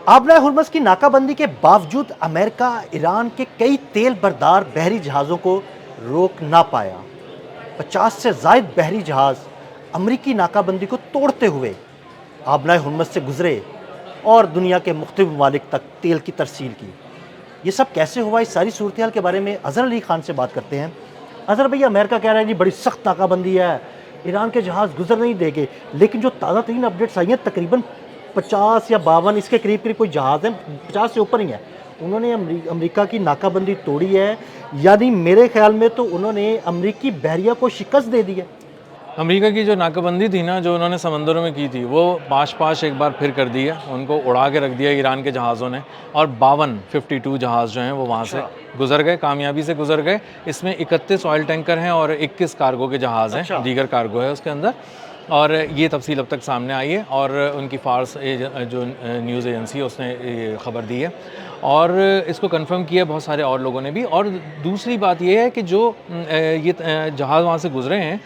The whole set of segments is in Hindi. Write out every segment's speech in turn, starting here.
आबना हुर्मुज़ की नाकाबंदी के बावजूद अमेरिका ईरान के कई तेल बरदार बहरी जहाज़ों को रोक ना पाया। 50 से ज़ायद बहरी जहाज़ अमरीकी नाकाबंदी को तोड़ते हुए आबना हुर्मुज़ से गुजरे और दुनिया के मुख्तलिफ ममालिक तक तेल की तरसील की। ये सब कैसे हुआ, इस सारी सूरत हाल के बारे में अज़हर अली खान से बात करते हैं। अज़हर भैया, अमेरिका कह रहा है जी बड़ी सख्त नाकाबंदी है, ईरान के जहाज़ गुजर नहीं देंगे, लेकिन जो ताज़ा तरीन अपडेट्स आई हैं तकरीबन 50 या 52 इसके करीब करीब कोई जहाज़ हैं, 50 से ऊपर ही हैं, उन्होंने अमरीका की नाकाबंदी तोड़ी है। यानी मेरे ख्याल में तो उन्होंने अमरीकी बहरिया को शिकस्त दे दी है। अमेरिका की जो नाकाबंदी थी ना, जो उन्होंने समंदरों में की थी, वो पाश एक बार फिर कर दी है। उनको उड़ा के रख दिया ईरान के जहाज़ों ने, और 52 जहाज़ जो हैं वो वहाँ से गुजर गए, कामयाबी से गुजर गए। इसमें 31 ऑयल टैंकर हैं और 21 कार्गो के जहाज़ हैं, दीगर कार्गो है उसके अंदर। और ये तफसील अब तक सामने आई है और उनकी फार्स जो न्यूज़ एजेंसी है उसने ये ख़बर दी है और इसको कंफर्म किया बहुत सारे और लोगों ने भी। और दूसरी बात ये है कि जो ये जहाज़ वहाँ से गुजरे हैं,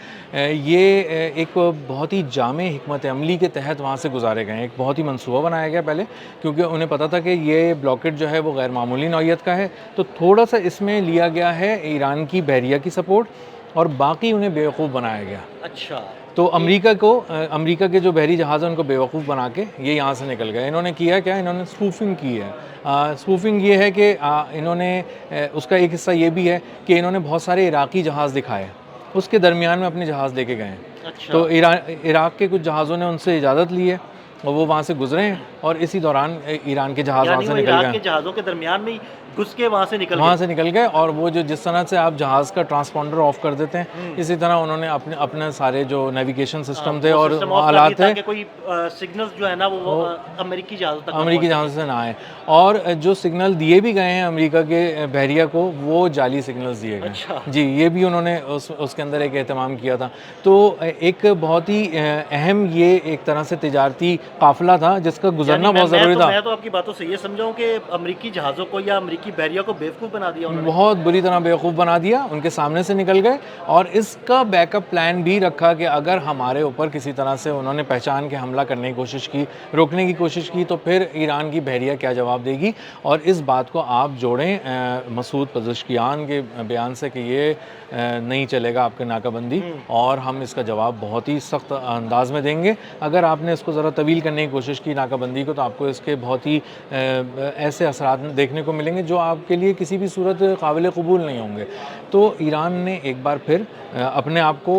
ये एक बहुत ही जामे हिकमत अमली के तहत वहाँ से गुजारे गए हैं। एक बहुत ही मंसूबा बनाया गया पहले, क्योंकि उन्हें पता था कि ये ब्लॉकेट जो है वो गैर मामूली नौइयत का है, तो थोड़ा सा इसमें लिया गया है ईरान की बहरिया की सपोर्ट और बाकी उन्हें बेवकूफ़ बनाया गया। अच्छा, तो अमेरिका के जो बहरी जहाज़ हैं उनको बेवकूफ़ बना के ये यहाँ से निकल गए। इन्होंने किया क्या, इन्होंने स्पूफिंग की है। स्पूफिंग ये है कि इन्होंने उसका एक हिस्सा ये भी है कि इन्होंने बहुत सारे इराकी जहाज़ दिखाए, उसके दरमियान में अपने जहाज़ लेके गए हैं। अच्छा। तो इराक के कुछ जहाज़ों ने उनसे इजाज़त ली है और वो वहाँ से गुजरे हैं और इसी दौरान ईरान के जहाज़ वहाँ से निकल गए, के जहाज़ों के दरमियान में ही घुस के वहाँ से निकल गए। और वो जो जिस तरह से आप जहाज़ का ट्रांसपॉन्डर ऑफ कर देते हैं, इसी तरह उन्होंने अपने अपने सारे जो नेविगेशन सिस्टम थे और आलात थे, कोई सिग्नल्स जो है ना वो अमेरिकी जहाज़ों से ना आए। और जो सिग्नल दिए भी गए हैं अमेरिका के बहरिया को, वो जाली सिग्नल्स दिए गए। अच्छा। जी, ये भी उन्होंने उसके अंदर एक एहतमाम किया था। तो एक बहुत ही अहम ये एक तरह से तिजारती काफिला था जिसका गुजरना बहुत ज़रूरी था। मैं तो आपकी बातों से ये समझाऊं कि अमेरिकी जहाज़ों को या अमेरिकी बहरिया को बेवकूफ़ बना दिया उन्होंने। बहुत बुरी तरह बेवकूफ़ बना दिया, उनके सामने से निकल गए। और इसका बैकअप प्लान भी रखा कि अगर हमारे ऊपर किसी तरह से उन्होंने पहचान के हमला करने की कोशिश की, रोकने की कोशिश की, तो फिर ईरान की बहरिया क्या जवाब देगी। और इस बात को आप जोड़ें मसूद पज़ेश्कियान के बयान से कि ये नहीं चलेगा आपके नाकाबंदी, और हम इसका जवाब बहुत ही सख्त अंदाज में देंगे। अगर आपने इसको ज़रा तवील करने की कोशिश की नाकाबंदी को, तो आपको इसके बहुत ही ऐसे असरात देखने को मिलेंगे जो आपके लिए किसी भी सूरत काबिल कबूल नहीं होंगे। तो ईरान ने एक बार फिर अपने आप को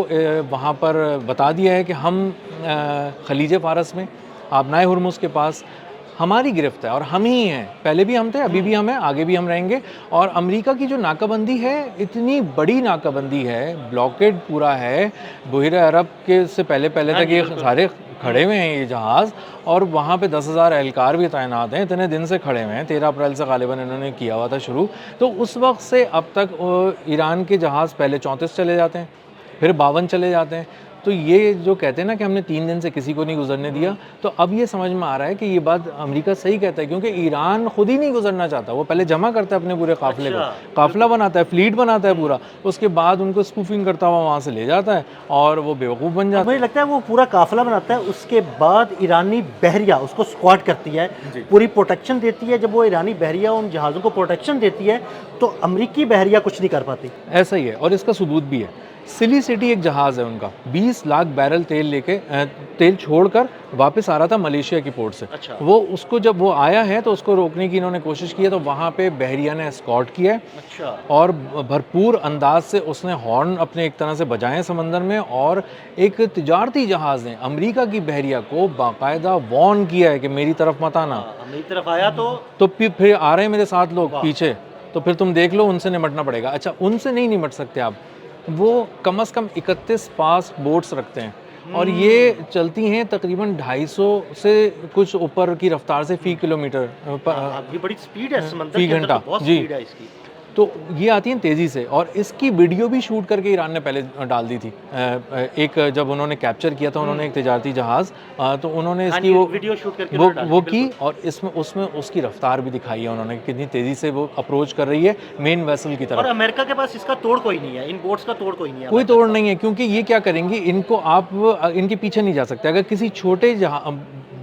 वहाँ पर बता दिया है कि हम खलीज फ़ारस में आबनाए हुर्मुज़ के पास हमारी गिरफ्त है और हम ही हैं। पहले भी हम थे, अभी भी हम हैं, आगे भी हम रहेंगे। और अमेरिका की जो नाकाबंदी है, इतनी बड़ी नाकाबंदी है, ब्लॉकेड पूरा है, बहिर अरब के से पहले तक ये सारे खड़े हुए हैं ये जहाज़, और वहाँ पे 10,000 एहलकार भी तैनात हैं। इतने दिन से खड़े हुए हैं, 13 अप्रैल से गालिबन इन्होंने किया हुआ था शुरू। तो उस वक्त से अब तक ईरान के जहाज़ पहले 34 चले जाते हैं, फिर 52 चले जाते हैं। तो ये जो कहते हैं ना कि हमने 3 दिन से किसी को नहीं गुजरने दिया, तो अब ये समझ में आ रहा है कि ये बात अमेरिका सही कहता है, क्योंकि ईरान खुद ही नहीं गुजरना चाहता। वो पहले जमा करता है अपने पूरे काफिले को, काफिला बनाता है, फ्लीट बनाता है पूरा, उसके बाद उनको स्पूफिंग करता हुआ वहाँ से ले जाता है और वो बेवकूफ़ बन जाता है। मुझे लगता है वो पूरा काफिला बनाता है, उसके बाद ईरानी बहरिया उसको स्क्वाड करती है, पूरी प्रोटेक्शन देती है। जब वो ईरानी बहरिया उन जहाज़ों को प्रोटेक्शन देती है तो अमरीकी बहरिया कुछ नहीं कर पाती। ऐसा ही है, और इसका सबूत भी है। सिली सिटी एक जहाज़ है उनका, 20 लाख बैरल तेल लेके तेल छोड़कर वापस आ रहा था मलेशिया की पोर्ट से। अच्छा। वो उसको जब वो आया है तो उसको रोकने की इन्होंने कोशिश की है, तो वहाँ पे बहरिया ने एस्कॉर्ट किया है। अच्छा। और भरपूर अंदाज से उसने हॉर्न अपने एक तरह से बजाए समंदर में, और एक तिजारती जहाज़ ने अमेरिका की बहरिया को बाकायदा वार्न किया है कि मेरी तरफ मत आना। मेरी तरफ आया तो फिर आ रहे हैं मेरे साथ लोग पीछे, तो फिर तुम देख लो, उनसे निमटना पड़ेगा। अच्छा, उनसे नहीं निमट सकते आप, वो कम से कम 31 फास्ट बोट्स रखते हैं और ये चलती हैं तकरीबन 250 से कुछ ऊपर की रफ्तार से फ़ी किलोमीटर ये बड़ी स्पीड है समंदर फ़ी के अंदर, घंटा। तो बहुत जी, स्पीड है इसकी। तो ये आती हैं तेज़ी से, और इसकी वीडियो भी शूट करके ईरान ने पहले डाल दी थी। एक जब उन्होंने कैप्चर किया था उन्होंने एक तिजारती जहाज़, तो उन्होंने इसकी वो वीडियो शूट करके वो की, और उसमें उसकी रफ्तार भी दिखाई है उन्होंने, कितनी तेज़ी से वो अप्रोच कर रही है मेन वेसल की तरफ। और अमेरिका के पास इसका तोड़ कोई नहीं है, इन बोट्स का तोड़ कोई नहीं है, कोई तोड़ नहीं है, क्योंकि ये क्या करेंगी, इनको आप इनके पीछे नहीं जा सकते। अगर किसी छोटे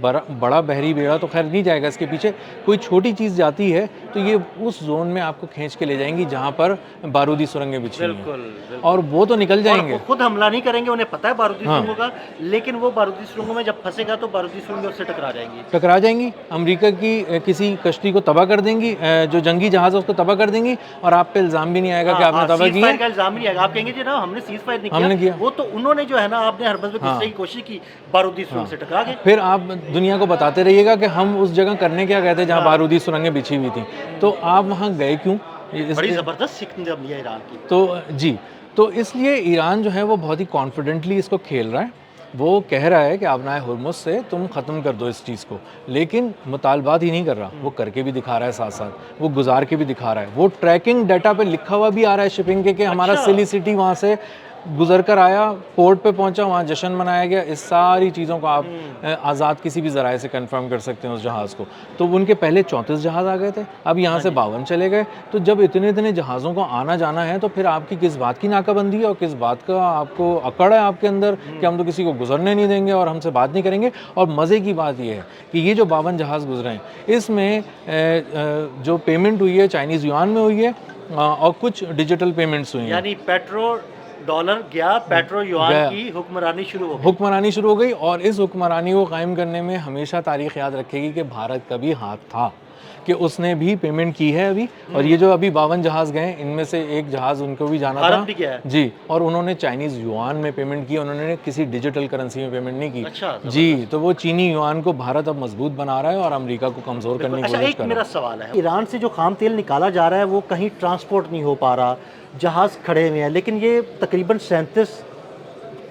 बड़ा बहरी बेड़ा तो खैर नहीं जाएगा, इसके पीछे कोई छोटी चीज़ जाती है तो ये उस जोन में आपको खींच के ले जाएंगी जहाँ पर बारूदी सुरंगें बिछी हुई हैं, और वो तो निकल जाएंगे। और वो खुद हमला नहीं करेंगे, उन्हें पता है बारूदी सुरंगों का, लेकिन वो बारूदी सुरंगों में जब फंसेगा तो बारूदी सुरंगें उससे टकरा जाएंगी। अमेरिका की किसी कश्ती को तबाह कर देंगी, जो जंगी जहाज है उसको तबाह कर देंगी, और आप पे इल्ज़ाम भी नहीं आएगा कि आपने तबाह की है। का इल्ज़ाम नहीं आएगा, आप कहेंगे जी ना हमने सीज़ फायर नहीं किया, वो तो उन्होंने जो है ना आपने हरबस में घुसने की कोशिश की, बारूदी सुरंग से टकरा गए। फिर आप दुनिया को बताते रहिएगा कि हम उस जगह करने क्या गए थे जहाँ बारूदी सुरंगें बिछी हुई थी, तो आप वहाँ गए क्यों? बड़ी ज़बरदस्त सीख लिया ईरान की। तो जी, तो इसलिए ईरान जो है वो बहुत ही कॉन्फिडेंटली इसको खेल रहा है। वो कह रहा है कि आबनाए हुर्मुज़ से तुम ख़त्म कर दो इस चीज़ को, लेकिन मुतालबात ही नहीं कर रहा, वो करके भी दिखा रहा है, साथ साथ वो गुजार के भी दिखा रहा है। वो ट्रैकिंग डाटा पे लिखा हुआ भी आ रहा है शिपिंग के कि हमारा सिली सिटी वहाँ से गुजर कर आया, पोर्ट पे पहुंचा, वहाँ जश्न मनाया गया। इस सारी चीज़ों को आप आज़ाद किसी भी ज़राए से कंफर्म कर सकते हैं उस जहाज़ को। तो उनके पहले 34 जहाज़ आ गए थे, अब यहाँ से 52 चले गए। तो जब इतने इतने जहाज़ों को आना जाना है तो फिर आपकी किस बात की नाकाबंदी है और किस बात का आपको अकड़ है आपके अंदर कि हम तो किसी को गुजरने नहीं देंगे और हमसे बात नहीं करेंगे। और मज़े की बात यह है कि ये जो 52 जहाज़ गुजरे हैं, इसमें जो पेमेंट हुई है चाइनीज़ युआन में हुई है और कुछ डिजिटल पेमेंट्स हुई हैं, यानी पेट्रो डॉलर गया, पेट्रो युआन की हुक्मरानी शुरू हो गई। और इस हुक्मरानी को कायम करने में हमेशा तारीख याद रखेगी कि भारत का भी हाथ था, कि उसने भी पेमेंट की है अभी। और ये जो अभी 52 जहाज़ गए, इनमें से एक जहाज़ उनको भी जाना था भी गया है। जी, और उन्होंने चाइनीज़ युआन में पेमेंट की, उन्होंने किसी डिजिटल करेंसी में पेमेंट नहीं की। अच्छा, जी, तो वो चीनी युआन को भारत अब मजबूत बना रहा है और अमेरिका को कमज़ोर करने की कोशिश कर रहा है। मेरा सवाल है, ईरान से जो खाम तेल निकाला जा रहा है वो कहीं ट्रांसपोर्ट नहीं हो पा रहा, जहाज़ खड़े हुए हैं, लेकिन ये तकरीबन 37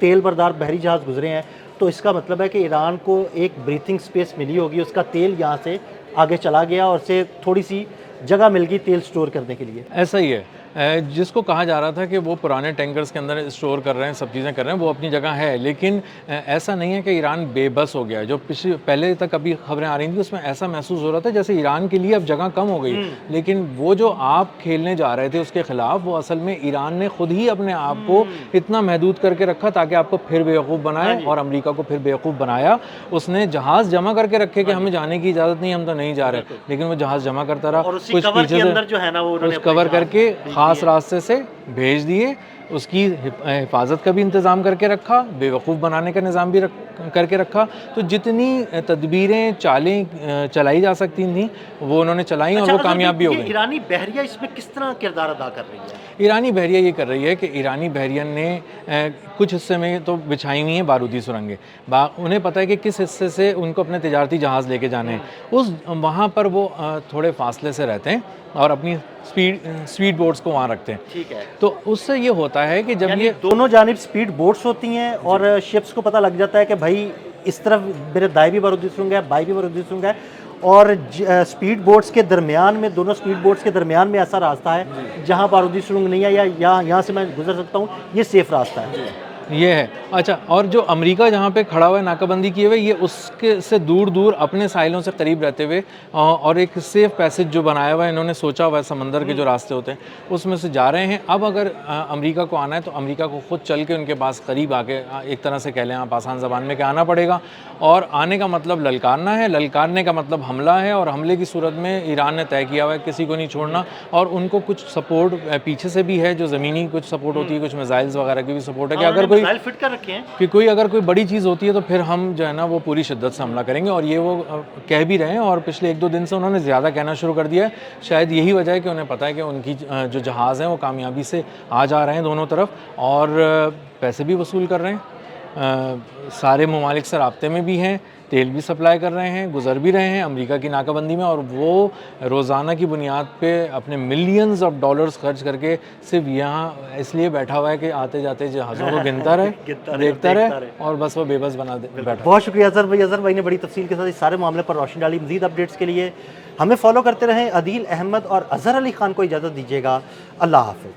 तेल बरदार बहरी जहाज़ गुजरे हैं, तो इसका मतलब है कि ईरान को एक ब्रीथिंग स्पेस मिली होगी, उसका तेल यहाँ से आगे चला गया और उसे थोड़ी सी जगह मिल गई तेल स्टोर करने के लिए। ऐसा ही है, जिसको कहा जा रहा था कि वो पुराने टैंकर्स के अंदर स्टोर कर रहे हैं, सब चीज़ें कर रहे हैं, वो अपनी जगह है। लेकिन ऐसा नहीं है कि ईरान बेबस हो गया है। जो पहले तक अभी खबरें आ रही थी उसमें ऐसा महसूस हो रहा था जैसे ईरान के लिए अब जगह कम हो गई। लेकिन वो जो आप खेलने जा रहे थे उसके खिलाफ, वो असल में ईरान ने खुद ही अपने आप को इतना महदूद करके रखा ताकि आपको फिर बेवकूफ़ बनाए और अमेरिका को फिर बेवकूफ़ बनाया। उसने जहाज़ जमा करके रखे कि हमें जाने की इजाज़त नहीं, हम तो नहीं जा रहे, लेकिन वो जहाज़ जमा करता रहा, कुछ पीछे से कवर करके खास रास्ते से भेज दिए, उसकी हिफाजत का भी इंतज़ाम करके रखा, बेवकूफ़ बनाने का निज़ाम भी करके रखा। तो जितनी तदबीरें चालें चलाई जा सकती थी वो उन्होंने चलाई और वो कामयाब भी हो गई। ईरानी बहरिया इसमें किस तरह किरदार अदा कर रही है? ईरानी बहरिया ये कर रही है कि ईरानी बहरियन ने कुछ हिस्से में तो बिछाई हुई हैं बारूदी सुरंगें। उन्हें पता है कि किस हिस्से से उनको अपने तिजारती जहाज़ लेके जाने हैं, उस वहाँ पर वो थोड़े फासले से रहते हैं और अपनी स्पीड बोट्स को वहाँ रखते हैं। ठीक है। तो उससे ये होता है कि जब ये दोनों जानिब स्पीड बोट्स होती हैं और शिप्स को पता लग जाता है कि भाई इस तरफ मेरे दाएं भी बारूदी सुरंग है, बाएं भी बारूदी सुरंग है, और स्पीड बोट्स के दरमियान में, दोनों स्पीड बोट्स के दरमियान में ऐसा रास्ता है जहाँ बारूदी सुरंग नहीं है या यहाँ से मैं गुजर सकता हूँ, ये सेफ रास्ता है। ये है। अच्छा, और जो अमेरिका जहाँ पे खड़ा हुआ है नाकाबंदी किए हुए, ये उसके से दूर दूर अपने साहिलों से करीब रहते हुए और एक सेफ पैसेज जो बनाया हुआ है, इन्होंने सोचा हुआ है, समंदर के जो रास्ते होते हैं उसमें से जा रहे हैं। अब अगर अमेरिका को आना है तो अमेरिका को खुद चल के उनके पास करीब आके, एक तरह से कह लें आप आसान ज़बान में, कि आना पड़ेगा। और आने का मतलब ललकारना है, ललकारने का मतलब हमला है, और हमले की सूरत में ईरान ने तय किया हुआ है किसी को नहीं छोड़ना। और उनको कुछ सपोर्ट पीछे से भी है, जो ज़मीनी कुछ सपोर्ट होती है, कुछ मिसाइल्स वगैरह की भी सपोर्ट है कि अगर फिट कर रखे हैं कि कोई अगर कोई बड़ी चीज़ होती है तो फिर हम जो है ना वो पूरी शिद्दत से हमला करेंगे। और ये वो कह भी रहे हैं, और पिछले 1-2 दिन से उन्होंने ज़्यादा कहना शुरू कर दिया है। शायद यही वजह है कि उन्हें पता है कि उनकी जो जहाज़ हैं वो कामयाबी से आ जा रहे हैं दोनों तरफ, और पैसे भी वसूल कर रहे हैं, सारे ममालिक से राब्ते में भी हैं, तेल भी सप्लाई कर रहे हैं, गुजर भी रहे हैं अमेरिका की नाकाबंदी में। और वो रोज़ाना की बुनियाद पे अपने मिलियंस ऑफ डॉलर्स खर्च करके सिर्फ यहाँ इसलिए बैठा हुआ है कि आते जाते जहाज़ों को गिनता रहे, देखता रहे, और बस वो बेबस बना बैठा। बहुत शुक्रिया अज़हर भाई ने बड़ी तफसील के साथ इस सारे मामले पर रोशनी डाली। मज़ीद अपडेट्स के लिए हमें फॉलो करते रहें। अदील अहमद और अज़हर अली ख़ान को इजाज़त दीजिएगा। अल्लाह हाफ़िज़।